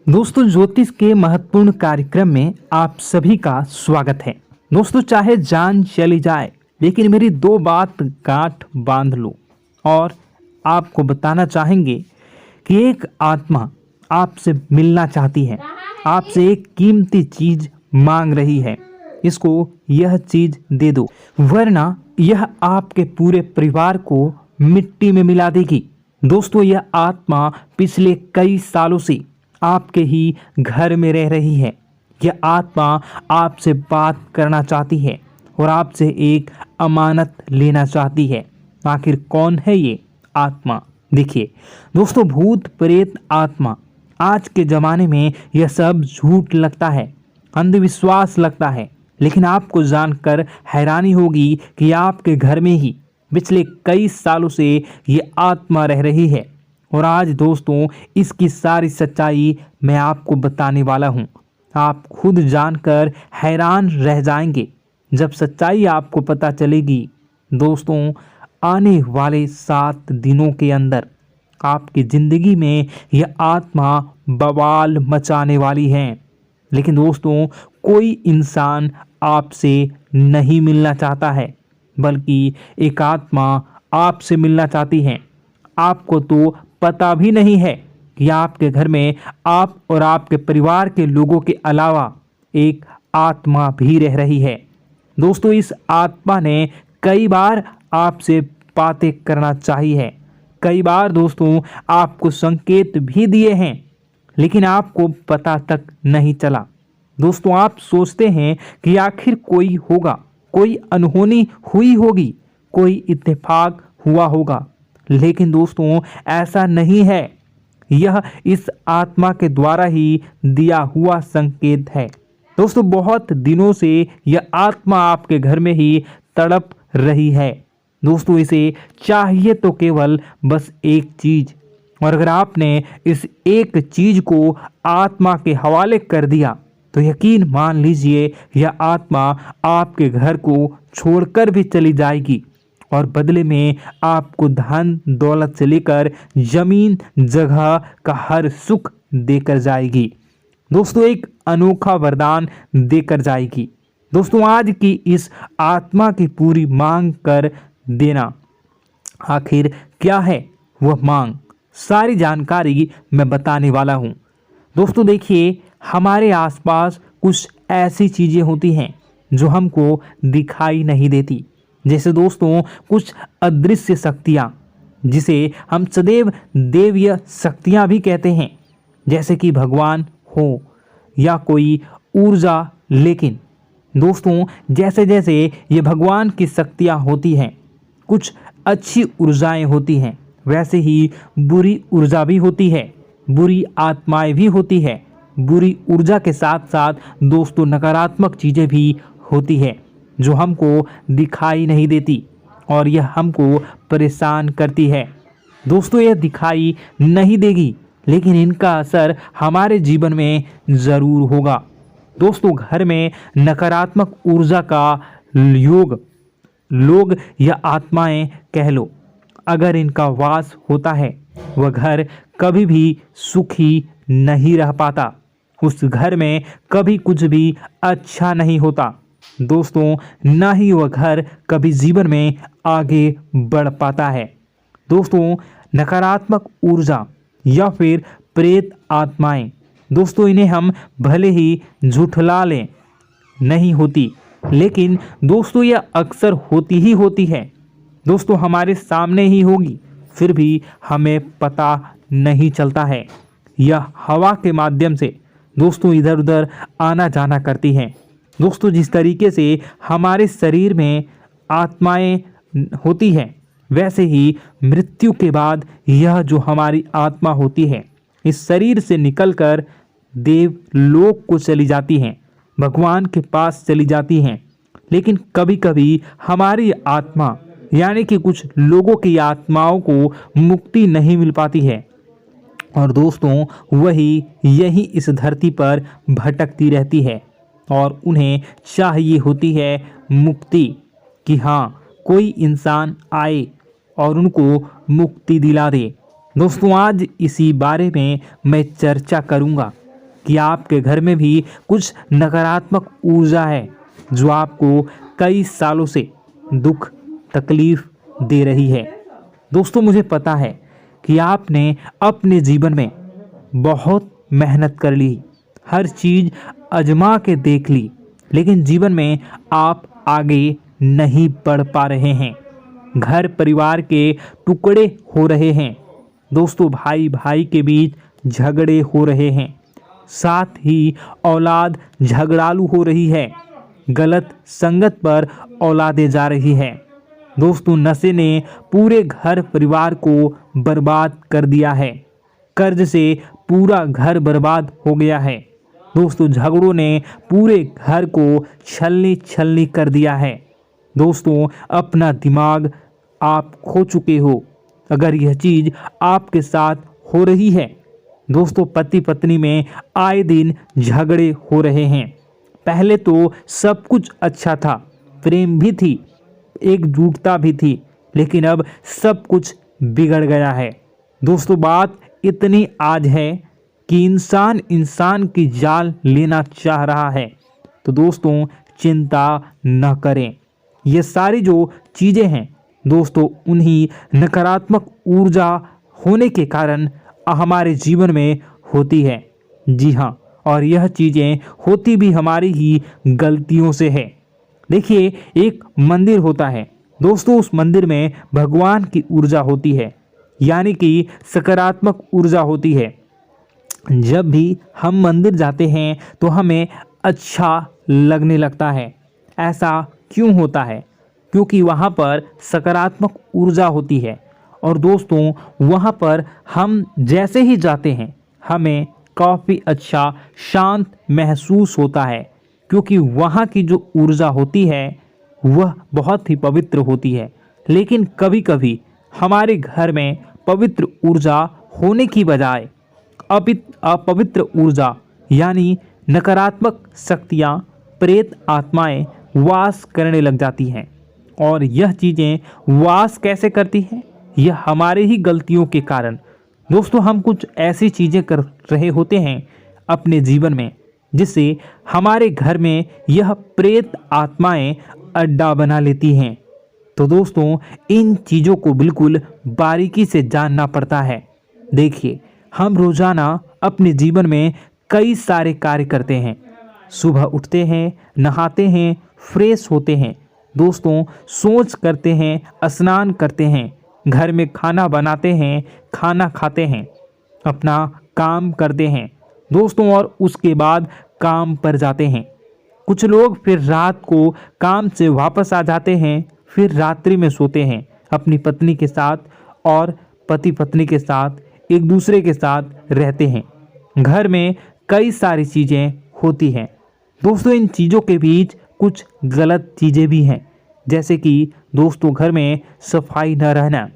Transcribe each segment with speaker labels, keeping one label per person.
Speaker 1: दोस्तों, ज्योतिष के महत्वपूर्ण कार्यक्रम में आप सभी का स्वागत है। दोस्तों, चाहे जान चली जाए लेकिन मेरी दो बात गांठ बांध लो। और आपको बताना चाहेंगे कि एक आत्मा आपसे मिलना चाहती है, आपसे एक कीमती चीज मांग रही है। इसको यह चीज दे दो, वरना यह आपके पूरे परिवार को मिट्टी में मिला देगी। दोस्तों, यह आत्मा पिछले कई सालों से आपके ही घर में रह रही है। यह आत्मा आपसे बात करना चाहती है और आपसे एक अमानत लेना चाहती है। आखिर कौन है ये आत्मा? देखिए दोस्तों, भूत प्रेत आत्मा, आज के ज़माने में यह सब झूठ लगता है, अंधविश्वास लगता है, लेकिन आपको जानकर हैरानी होगी कि आपके घर में ही पिछले कई सालों से ये आत्मा रह रही है। और आज दोस्तों, इसकी सारी सच्चाई मैं आपको बताने वाला हूँ। आप खुद जानकर हैरान रह जाएंगे जब सच्चाई आपको पता चलेगी। दोस्तों, आने वाले 7 दिनों के अंदर आपकी ज़िंदगी में यह आत्मा बवाल मचाने वाली है। लेकिन दोस्तों, कोई इंसान आपसे नहीं मिलना चाहता है, बल्कि एक आत्मा आपसे मिलना चाहती है। आपको तो पता भी नहीं है कि आपके घर में आप और आपके परिवार के लोगों के अलावा एक आत्मा भी रह रही है। दोस्तों, इस आत्मा ने कई बार आपसे बातें करना चाहिए है, कई बार दोस्तों आपको संकेत भी दिए हैं, लेकिन आपको पता तक नहीं चला। दोस्तों, आप सोचते हैं कि आखिर कोई होगा, कोई अनहोनी हुई होगी, कोई इत्तेफाक हुआ होगा, लेकिन दोस्तों ऐसा नहीं है। यह इस आत्मा के द्वारा ही दिया हुआ संकेत है। दोस्तों, बहुत दिनों से यह आत्मा आपके घर में ही तड़प रही है। दोस्तों, इसे चाहिए तो केवल बस एक चीज, और अगर आपने इस एक चीज को आत्मा के हवाले कर दिया तो यकीन मान लीजिए यह आत्मा आपके घर को छोड़कर भी चली जाएगी और बदले में आपको धन दौलत से लेकर जमीन जगह का हर सुख देकर जाएगी। दोस्तों, एक अनोखा वरदान देकर जाएगी। दोस्तों, आज की इस आत्मा की पूरी मांग कर देना। आखिर क्या है वह मांग? सारी जानकारी मैं बताने वाला हूँ। दोस्तों देखिए, हमारे आसपास कुछ ऐसी चीज़ें होती हैं जो हमको दिखाई नहीं देती। जैसे दोस्तों कुछ अदृश्य शक्तियाँ, जिसे हम सदैव देवीय शक्तियाँ भी कहते हैं, जैसे कि भगवान हो या कोई ऊर्जा। लेकिन दोस्तों, जैसे जैसे ये भगवान की शक्तियाँ होती हैं, कुछ अच्छी ऊर्जाएं होती हैं, वैसे ही बुरी ऊर्जा भी होती है, बुरी आत्माएं भी होती है। बुरी ऊर्जा के साथ साथ दोस्तों नकारात्मक चीज़ें भी होती है जो हमको दिखाई नहीं देती और यह हमको परेशान करती है। दोस्तों, यह दिखाई नहीं देगी, लेकिन इनका असर हमारे जीवन में ज़रूर होगा। दोस्तों, घर में नकारात्मक ऊर्जा का योग, लोग या आत्माएं कह लो, अगर इनका वास होता है, वह घर कभी भी सुखी नहीं रह पाता। उस घर में कभी कुछ भी अच्छा नहीं होता। दोस्तों, ना ही वह घर कभी जीवन में आगे बढ़ पाता है। दोस्तों, नकारात्मक ऊर्जा या फिर प्रेत आत्माएं, दोस्तों इन्हें हम भले ही झुठला लें, नहीं होती, लेकिन दोस्तों यह अक्सर होती ही होती है। दोस्तों, हमारे सामने ही होगी, फिर भी हमें पता नहीं चलता है। यह हवा के माध्यम से दोस्तों इधर उधर आना जाना करती हैं। दोस्तों, जिस तरीके से हमारे शरीर में आत्माएं होती हैं, वैसे ही मृत्यु के बाद यह जो हमारी आत्मा होती है, इस शरीर से निकलकर देवलोक को चली जाती हैं, भगवान के पास चली जाती हैं। लेकिन कभी कभी हमारी आत्मा, यानी कि कुछ लोगों की आत्माओं को मुक्ति नहीं मिल पाती है, और दोस्तों वही यही इस धरती पर भटकती रहती है और उन्हें चाहिए होती है मुक्ति, कि हाँ कोई इंसान आए और उनको मुक्ति दिला दे। दोस्तों, आज इसी बारे में मैं चर्चा करूँगा कि आपके घर में भी कुछ नकारात्मक ऊर्जा है जो आपको कई सालों से दुख तकलीफ दे रही है। दोस्तों, मुझे पता है कि आपने अपने जीवन में बहुत मेहनत कर ली, हर चीज़ आजमा के देख ली, लेकिन जीवन में आप आगे नहीं बढ़ पा रहे हैं। घर परिवार के टुकड़े हो रहे हैं। दोस्तों, भाई भाई के बीच झगड़े हो रहे हैं। साथ ही औलाद झगड़ालू हो रही है। गलत संगत पर औलादें जा रही है। दोस्तों, नशे ने पूरे घर परिवार को बर्बाद कर दिया है। कर्ज से पूरा घर बर्बाद हो गया है। दोस्तों, झगड़ों ने पूरे घर को छलनी छलनी कर दिया है। दोस्तों, अपना दिमाग आप खो चुके हो अगर यह चीज़ आपके साथ हो रही है। दोस्तों, पति पत्नी में आए दिन झगड़े हो रहे हैं। पहले तो सब कुछ अच्छा था, प्रेम भी थी, एकजुटता भी थी, लेकिन अब सब कुछ बिगड़ गया है। दोस्तों, बात इतनी आज है कि इंसान इंसान की जान लेना चाह रहा है। तो दोस्तों, चिंता न करें। ये सारी जो चीज़ें हैं दोस्तों, उन्हीं नकारात्मक ऊर्जा होने के कारण हमारे जीवन में होती है। जी हाँ, और यह चीज़ें होती भी हमारी ही गलतियों से है। देखिए, एक मंदिर होता है दोस्तों, उस मंदिर में भगवान की ऊर्जा होती है, यानी कि सकारात्मक ऊर्जा होती है। जब भी हम मंदिर जाते हैं तो हमें अच्छा लगने लगता है। ऐसा क्यों होता है? क्योंकि वहाँ पर सकारात्मक ऊर्जा होती है। और दोस्तों, वहाँ पर हम जैसे ही जाते हैं हमें काफ़ी अच्छा शांत महसूस होता है, क्योंकि वहाँ की जो ऊर्जा होती है वह बहुत ही पवित्र होती है। लेकिन कभी कभी हमारे घर में पवित्र ऊर्जा होने की बजाय अपवित्र ऊर्जा यानी नकारात्मक शक्तियाँ, प्रेत आत्माएं वास करने लग जाती हैं। और यह चीज़ें वास कैसे करती हैं? यह हमारे ही गलतियों के कारण। दोस्तों, हम कुछ ऐसी चीज़ें कर रहे होते हैं अपने जीवन में जिससे हमारे घर में यह प्रेत आत्माएं अड्डा बना लेती हैं। तो दोस्तों, इन चीज़ों को बिल्कुल बारीकी से जानना पड़ता है। देखिए, हम रोज़ाना अपने जीवन में कई सारे कार्य करते हैं। सुबह उठते हैं, नहाते हैं, फ्रेश होते हैं। दोस्तों, सोच करते हैं, स्नान करते हैं, घर में खाना बनाते हैं, खाना खाते हैं, अपना काम करते हैं दोस्तों, और उसके बाद काम पर जाते हैं। कुछ लोग फिर रात को काम से वापस आ जाते हैं, फिर रात्रि में सोते हैं अपनी पत्नी के साथ, और पति पत्नी के साथ एक दूसरे के साथ रहते हैं। घर में कई सारी चीज़ें होती हैं दोस्तों। इन चीज़ों के बीच कुछ गलत चीज़ें भी हैं, जैसे कि दोस्तों, घर में सफाई न रहना।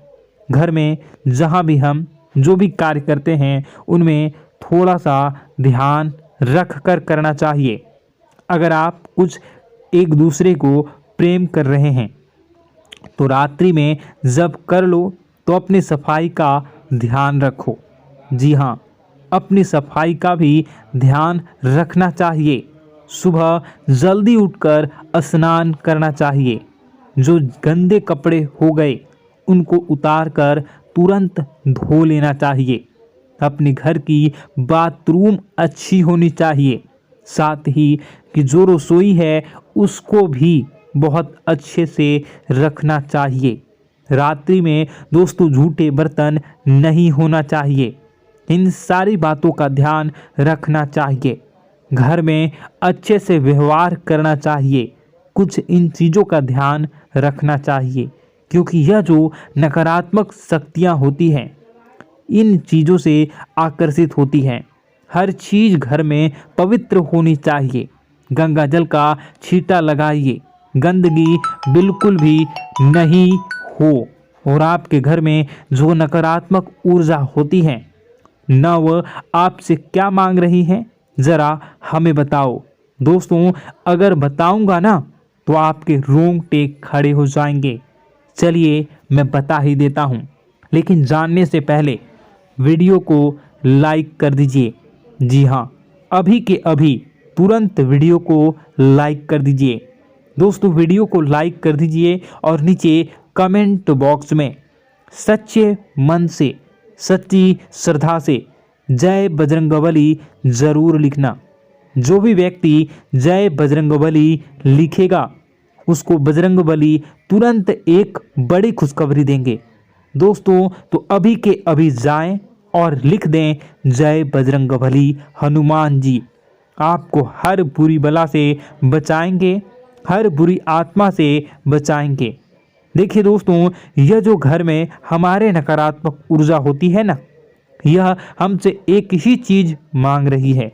Speaker 1: घर में जहाँ भी हम जो भी कार्य करते हैं उनमें थोड़ा सा ध्यान रख कर करना चाहिए। अगर आप कुछ एक दूसरे को प्रेम कर रहे हैं तो रात्रि में जब कर लो तो अपनी सफाई का ध्यान रखो। जी हाँ, अपनी सफाई का भी ध्यान रखना चाहिए। सुबह जल्दी उठकर स्नान करना चाहिए। जो गंदे कपड़े हो गए उनको उतार कर तुरंत धो लेना चाहिए। अपने घर की बाथरूम अच्छी होनी चाहिए। साथ ही कि जो रसोई है उसको भी बहुत अच्छे से रखना चाहिए। रात्रि में दोस्तों, झूठे बर्तन नहीं होना चाहिए। इन सारी बातों का ध्यान रखना चाहिए। घर में अच्छे से व्यवहार करना चाहिए। कुछ इन चीज़ों का ध्यान रखना चाहिए, क्योंकि यह जो नकारात्मक शक्तियाँ होती हैं इन चीज़ों से आकर्षित होती हैं। हर चीज़ घर में पवित्र होनी चाहिए। गंगा जल का छींटा लगाइए, गंदगी बिल्कुल भी नहीं हो। और आपके घर में जो नकारात्मक ऊर्जा होती है न वह आपसे क्या मांग रही है, ज़रा हमें बताओ। दोस्तों, अगर बताऊंगा ना तो आपके रोंगटे खड़े हो जाएंगे। चलिए मैं बता ही देता हूँ, लेकिन जानने से पहले वीडियो को लाइक कर दीजिए। जी हाँ, अभी के अभी तुरंत वीडियो को लाइक कर दीजिए। दोस्तों वीडियो को लाइक कर दीजिए और नीचे कमेंट बॉक्स में सच्चे मन से, सच्ची श्रद्धा से जय बजरंगबली ज़रूर लिखना। जो भी व्यक्ति जय बजरंगबली लिखेगा उसको बजरंगबली तुरंत एक बड़ी खुशखबरी देंगे। दोस्तों तो अभी के अभी जाएं और लिख दें जय बजरंगबली हनुमान जी, आपको हर बुरी बला से बचाएंगे, हर बुरी आत्मा से बचाएंगे। देखिए दोस्तों, यह जो घर में हमारे नकारात्मक ऊर्जा होती है ना, यह हमसे एक ही चीज़ मांग रही है,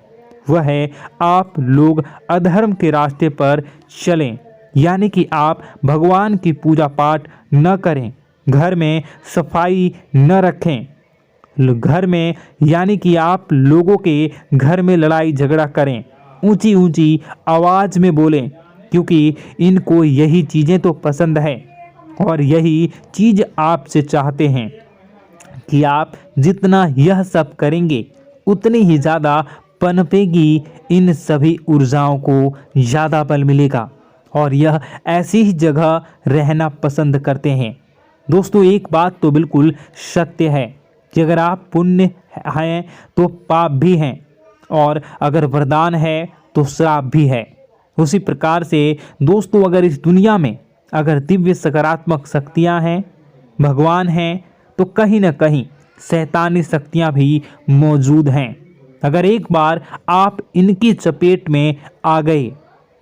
Speaker 1: वह है आप लोग अधर्म के रास्ते पर चलें, यानी कि आप भगवान की पूजा पाठ न करें, घर में सफाई न रखें, घर में यानी कि आप लोगों के घर में लड़ाई झगड़ा करें, ऊंची ऊंची आवाज़ में बोलें, क्योंकि इनको यही चीज़ें तो पसंद है और यही चीज़ आपसे चाहते हैं कि आप जितना यह सब करेंगे उतनी ही ज़्यादा पनपेगी इन सभी ऊर्जाओं को ज़्यादा बल मिलेगा और यह ऐसी ही जगह रहना पसंद करते हैं। दोस्तों एक बात तो बिल्कुल सत्य है कि अगर आप पुण्य हैं तो पाप भी हैं और अगर वरदान है तो श्राप भी है। उसी प्रकार से दोस्तों अगर इस दुनिया में अगर दिव्य सकारात्मक शक्तियां हैं, भगवान हैं, तो कहीं ना कहीं शैतानी शक्तियां भी मौजूद हैं। अगर एक बार आप इनकी चपेट में आ गए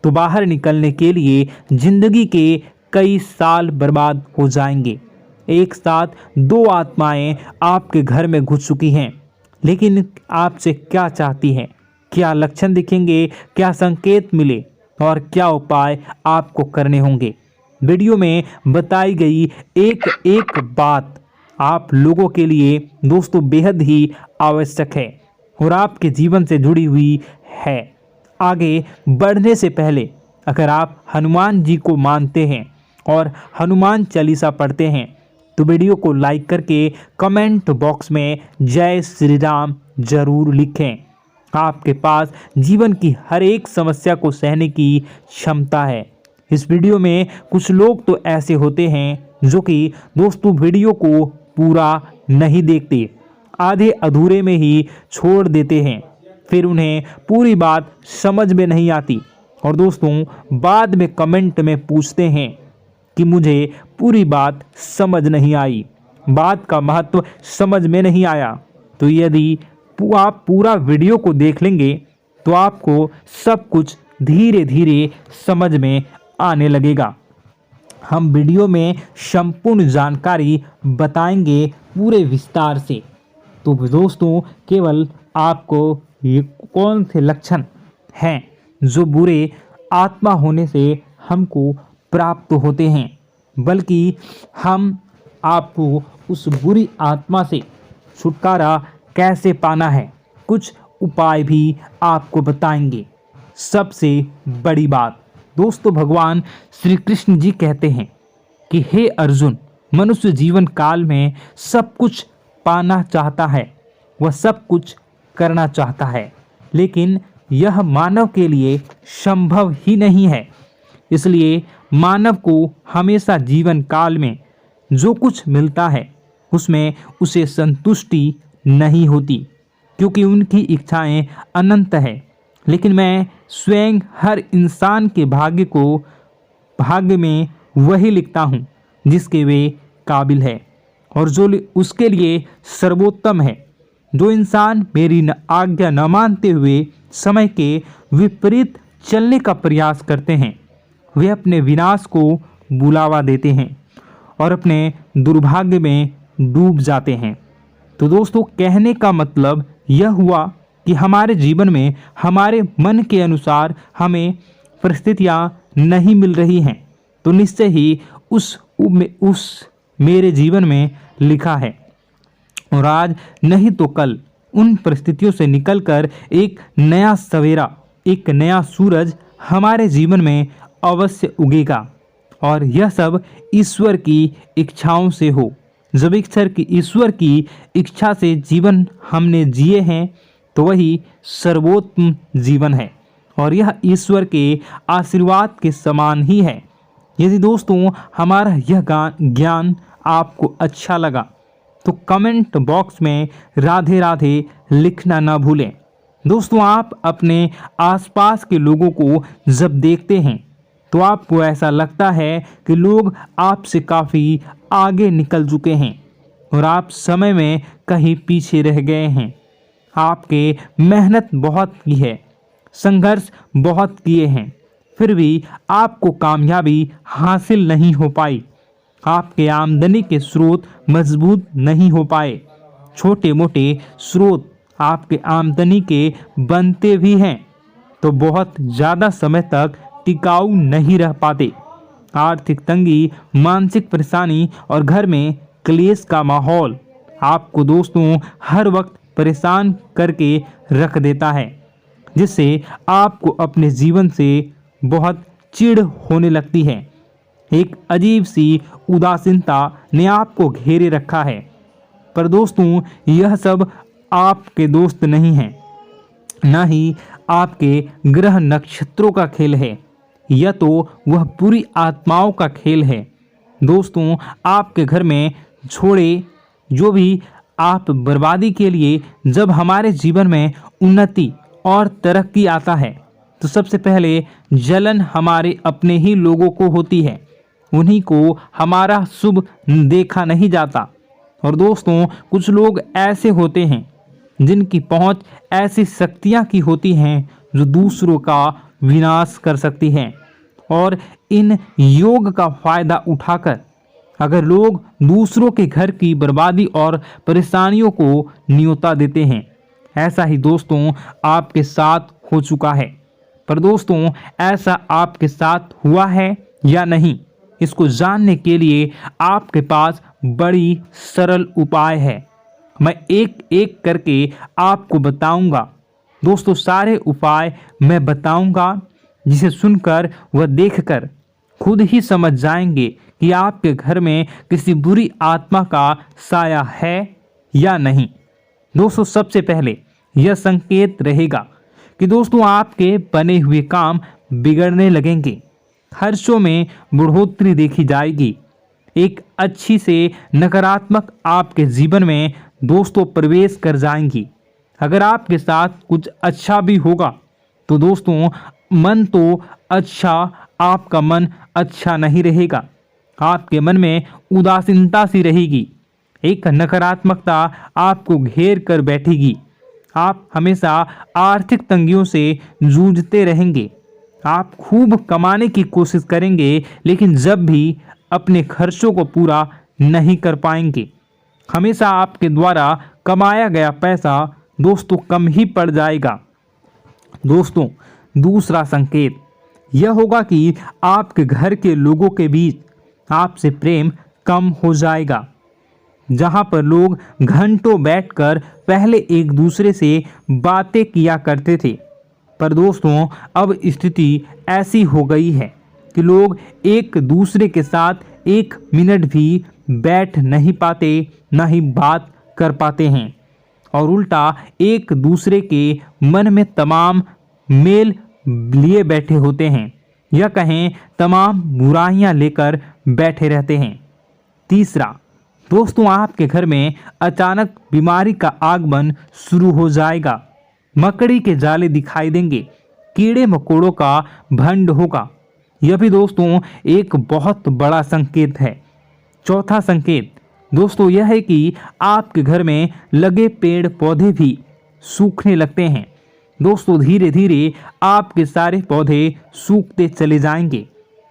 Speaker 1: तो बाहर निकलने के लिए जिंदगी के कई साल बर्बाद हो जाएंगे। एक साथ दो आत्माएं आपके घर में घुस चुकी हैं, लेकिन आपसे क्या चाहती हैं, क्या लक्षण दिखेंगे, क्या संकेत मिले और क्या उपाय आपको करने होंगे। वीडियो में बताई गई एक एक बात आप लोगों के लिए दोस्तों बेहद ही आवश्यक है और आपके जीवन से जुड़ी हुई है। आगे बढ़ने से पहले अगर आप हनुमान जी को मानते हैं और हनुमान चालीसा पढ़ते हैं तो वीडियो को लाइक करके कमेंट बॉक्स में जय श्री राम जरूर लिखें। आपके पास जीवन की हर एक समस्या को सहने की क्षमता है। इस वीडियो में कुछ लोग तो ऐसे होते हैं जो कि दोस्तों वीडियो को पूरा नहीं देखते, आधे अधूरे में ही छोड़ देते हैं, फिर उन्हें पूरी बात समझ में नहीं आती और दोस्तों बाद में कमेंट में पूछते हैं कि मुझे पूरी बात समझ नहीं आई, बात का महत्व समझ में नहीं आया। तो यदि आप पूरा वीडियो को देख लेंगे तो आपको सब कुछ धीरे धीरे समझ में आने लगेगा। हम वीडियो में संपूर्ण जानकारी बताएंगे पूरे विस्तार से। तो दोस्तों केवल आपको ये कौन से लक्षण हैं जो बुरे आत्मा होने से हमको प्राप्त होते हैं, बल्कि हम आपको उस बुरी आत्मा से छुटकारा कैसे पाना है, कुछ उपाय भी आपको बताएंगे। सबसे बड़ी बात दोस्तों, भगवान श्री कृष्ण जी कहते हैं कि हे अर्जुन, मनुष्य जीवन काल में सब कुछ पाना चाहता है, वह सब कुछ करना चाहता है, लेकिन यह मानव के लिए संभव ही नहीं है। इसलिए मानव को हमेशा जीवन काल में जो कुछ मिलता है उसमें उसे संतुष्टि नहीं होती, क्योंकि उनकी इच्छाएं अनंत है। लेकिन मैं स्वयं हर इंसान के भाग्य में वही लिखता हूँ जिसके वे काबिल है और जो उसके लिए सर्वोत्तम है। जो इंसान मेरी आज्ञा न मानते हुए समय के विपरीत चलने का प्रयास करते हैं, वे अपने विनाश को बुलावा देते हैं और अपने दुर्भाग्य में डूब जाते हैं। तो दोस्तों कहने का मतलब यह हुआ कि हमारे जीवन में हमारे मन के अनुसार हमें परिस्थितियां नहीं मिल रही हैं, तो निश्चय ही उस मेरे जीवन में लिखा है और आज नहीं तो कल उन परिस्थितियों से निकलकर एक नया सवेरा, एक नया सूरज हमारे जीवन में अवश्य उगेगा और यह सब ईश्वर की इच्छाओं से हो। जब ईश्वर की इच्छा से जीवन हमने जिए हैं तो वही सर्वोत्तम जीवन है और यह ईश्वर के आशीर्वाद के समान ही है। यदि दोस्तों हमारा यह ज्ञान आपको अच्छा लगा तो कमेंट बॉक्स में राधे राधे लिखना ना भूलें। दोस्तों आप अपने आसपास के लोगों को जब देखते हैं तो आपको ऐसा लगता है कि लोग आपसे काफ़ी आगे निकल चुके हैं और आप समय में कहीं पीछे रह गए हैं। आपके मेहनत बहुत की है, संघर्ष बहुत किए हैं, फिर भी आपको कामयाबी हासिल नहीं हो पाई। आपके आमदनी के स्रोत मजबूत नहीं हो पाए। छोटे मोटे स्रोत आपके आमदनी के बनते भी हैं तो बहुत ज़्यादा समय तक टिकाऊ नहीं रह पाते। आर्थिक तंगी, मानसिक परेशानी और घर में क्लेश का माहौल आपको दोस्तों हर वक्त परेशान करके रख देता है, जिससे आपको अपने जीवन से बहुत चिढ़ होने लगती है। एक अजीब सी उदासीनता ने आपको घेरे रखा है। पर दोस्तों यह सब आपके दोस्त नहीं हैं, न ही आपके ग्रह नक्षत्रों का खेल है, यह तो वह बुरी आत्माओं का खेल है। दोस्तों आपके घर में छोड़े जो भी आप बर्बादी के लिए जब हमारे जीवन में उन्नति और तरक्की आता है तो सबसे पहले जलन हमारे अपने ही लोगों को होती है। उन्हीं को हमारा शुभ देखा नहीं जाता। और दोस्तों कुछ लोग ऐसे होते हैं जिनकी पहुंच ऐसी शक्तियां की होती हैं जो दूसरों का विनाश कर सकती हैं। और इन योग का फायदा उठाकर अगर लोग दूसरों के घर की बर्बादी और परेशानियों को न्योता देते हैं, ऐसा ही दोस्तों आपके साथ हो चुका है। पर दोस्तों ऐसा आपके साथ हुआ है या नहीं, इसको जानने के लिए आपके पास बड़ी सरल उपाय है। मैं एक एक करके आपको बताऊंगा। दोस्तों सारे उपाय मैं बताऊंगा, जिसे सुनकर व देखकर खुद ही समझ जाएंगे कि आपके घर में किसी बुरी आत्मा का साया है या नहीं। दोस्तों सबसे पहले यह संकेत रहेगा कि दोस्तों आपके बने हुए काम बिगड़ने लगेंगे, खर्चों में बढ़ोतरी देखी जाएगी, एक अच्छी से नकारात्मक आपके जीवन में दोस्तों प्रवेश कर जाएंगी। अगर आपके साथ कुछ अच्छा भी होगा तो दोस्तों मन तो अच्छा, आपका मन अच्छा नहीं रहेगा। आपके मन में उदासीनता सी रहेगी, एक नकारात्मकता आपको घेर कर बैठेगी। आप हमेशा आर्थिक तंगियों से जूझते रहेंगे। आप खूब कमाने की कोशिश करेंगे लेकिन जब भी अपने खर्चों को पूरा नहीं कर पाएंगे। हमेशा आपके द्वारा कमाया गया पैसा दोस्तों कम ही पड़ जाएगा। दोस्तों दूसरा संकेत यह होगा कि आपके घर के लोगों के बीच आपसे प्रेम कम हो जाएगा। जहां पर लोग घंटों बैठकर पहले एक दूसरे से बातें किया करते थे, पर दोस्तों अब स्थिति ऐसी हो गई है कि लोग एक दूसरे के साथ एक मिनट भी बैठ नहीं पाते, ना ही बात कर पाते हैं, और उल्टा एक दूसरे के मन में तमाम मेल लिए बैठे होते हैं, या कहें तमाम बुराइयां लेकर बैठे रहते हैं। तीसरा दोस्तों आपके घर में अचानक बीमारी का आगमन शुरू हो जाएगा। मकड़ी के जाले दिखाई देंगे, कीड़े मकोड़ों का भंड होगा। यह भी दोस्तों एक बहुत बड़ा संकेत है। चौथा संकेत दोस्तों यह है कि आपके घर में लगे पेड़ पौधे भी सूखने लगते हैं। दोस्तों धीरे धीरे आपके सारे पौधे सूखते चले जाएंगे।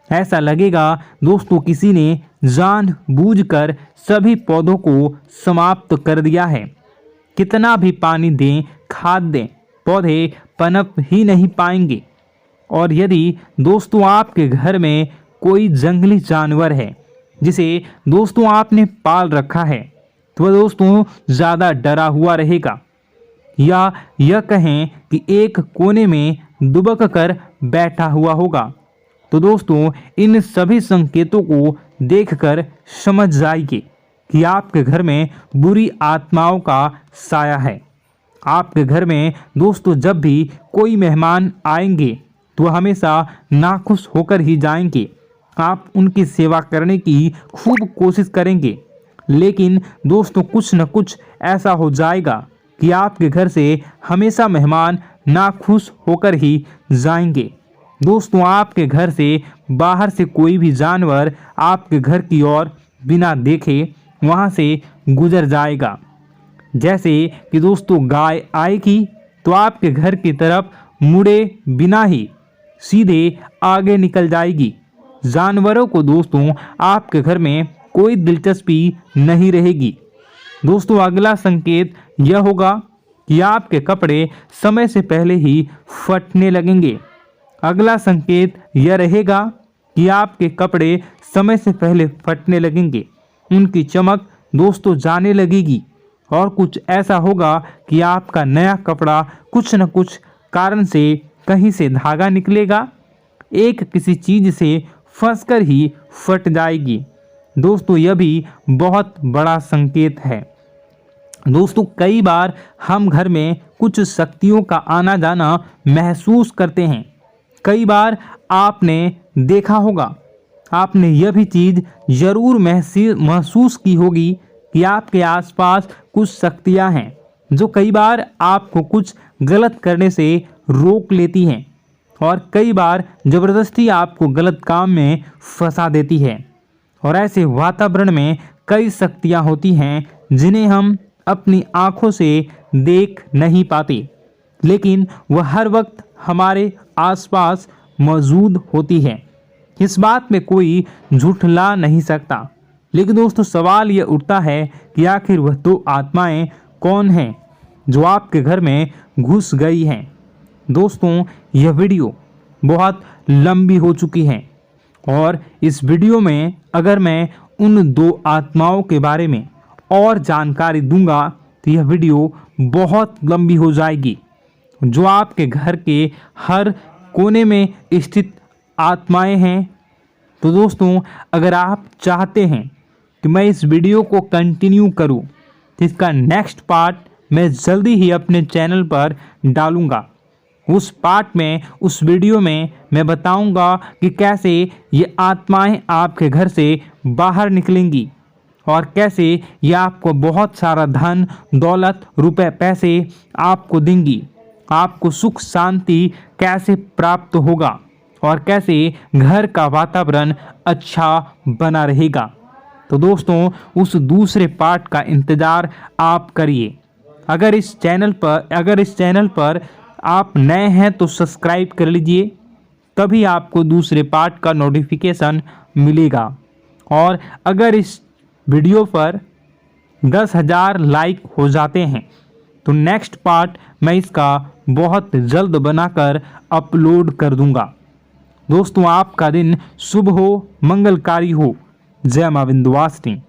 Speaker 1: ऐसा लगेगा दोस्तों किसी ने जानबूझकर सभी पौधों को समाप्त कर दिया है। कितना भी पानी दें, खाद दें, पौधे पनप ही नहीं पाएंगे। और यदि दोस्तों आपके घर में कोई जंगली जानवर है जिसे दोस्तों आपने पाल रखा है, तो वह दोस्तों ज़्यादा डरा हुआ रहेगा, या यह कहें कि एक कोने में दुबक कर बैठा हुआ होगा, तो दोस्तों इन सभी संकेतों को देखकर समझ जाइए कि आपके घर में बुरी आत्माओं का साया है। आपके घर में दोस्तों जब भी कोई मेहमान आएंगे तो हमेशा नाखुश होकर ही जाएंगे। आप उनकी सेवा करने की खूब कोशिश करेंगे, लेकिन दोस्तों कुछ न कुछ ऐसा हो जाएगा कि आपके घर से हमेशा मेहमान नाखुश होकर ही जाएंगे। दोस्तों आपके घर से बाहर से कोई भी जानवर आपके घर की ओर बिना देखे वहां से गुजर जाएगा। जैसे कि दोस्तों गाय आएगी तो आपके घर की तरफ मुड़े बिना ही सीधे आगे निकल जाएगी। जानवरों को दोस्तों आपके घर में कोई दिलचस्पी नहीं रहेगी। दोस्तों अगला संकेत यह होगा कि आपके कपड़े समय से पहले ही फटने लगेंगे। अगला संकेत यह रहेगा कि आपके कपड़े समय से पहले फटने लगेंगे, उनकी चमक दोस्तों जाने लगेगी और कुछ ऐसा होगा कि आपका नया कपड़ा कुछ न कुछ कारण से कहीं से धागा निकलेगा, एक किसी चीज से फंसकर ही फट जाएगी। दोस्तों यह भी बहुत बड़ा संकेत है। दोस्तों कई बार हम घर में कुछ शक्तियों का आना जाना महसूस करते हैं। कई बार आपने देखा होगा, आपने यह भी चीज़ ज़रूर महसूस की होगी कि आपके आसपास कुछ शक्तियां हैं जो कई बार आपको कुछ गलत करने से रोक लेती हैं और कई बार ज़बरदस्ती आपको गलत काम में फंसा देती है। और ऐसे वातावरण में कई शक्तियां होती हैं जिन्हें हम अपनी आँखों से देख नहीं पाते, लेकिन वह हर वक्त हमारे आसपास मौजूद होती है। इस बात में कोई झूठला नहीं सकता। लेकिन दोस्तों सवाल यह उठता है कि आखिर वह दो आत्माएं कौन हैं जो आपके घर में घुस गई हैं। दोस्तों यह वीडियो बहुत लंबी हो चुकी है और इस वीडियो में अगर मैं उन दो आत्माओं के बारे में और जानकारी दूंगा तो यह वीडियो बहुत लंबी हो जाएगी। जो आपके घर के हर कोने में स्थित आत्माएं हैं। तो दोस्तों अगर आप चाहते हैं कि मैं इस वीडियो को कंटिन्यू करूं तो इसका नेक्स्ट पार्ट मैं जल्दी ही अपने चैनल पर डालूंगा। उस पार्ट में, उस वीडियो में मैं बताऊंगा कि कैसे ये आत्माएं आपके घर से बाहर निकलेंगी और कैसे ये आपको बहुत सारा धन दौलत रुपए पैसे आपको देंगी, आपको सुख शांति कैसे प्राप्त होगा और कैसे घर का वातावरण अच्छा बना रहेगा। तो दोस्तों उस दूसरे पार्ट का इंतज़ार आप करिए। अगर इस चैनल पर आप नए हैं तो सब्सक्राइब कर लीजिए, तभी आपको दूसरे पार्ट का नोटिफिकेशन मिलेगा। और अगर इस वीडियो पर 10,000 लाइक हो जाते हैं तो नेक्स्ट पार्ट मैं इसका बहुत जल्द बनाकर अपलोड कर दूंगा। दोस्तों आपका दिन शुभ हो, मंगलकारी हो। जय मां विंध्यवासिनी।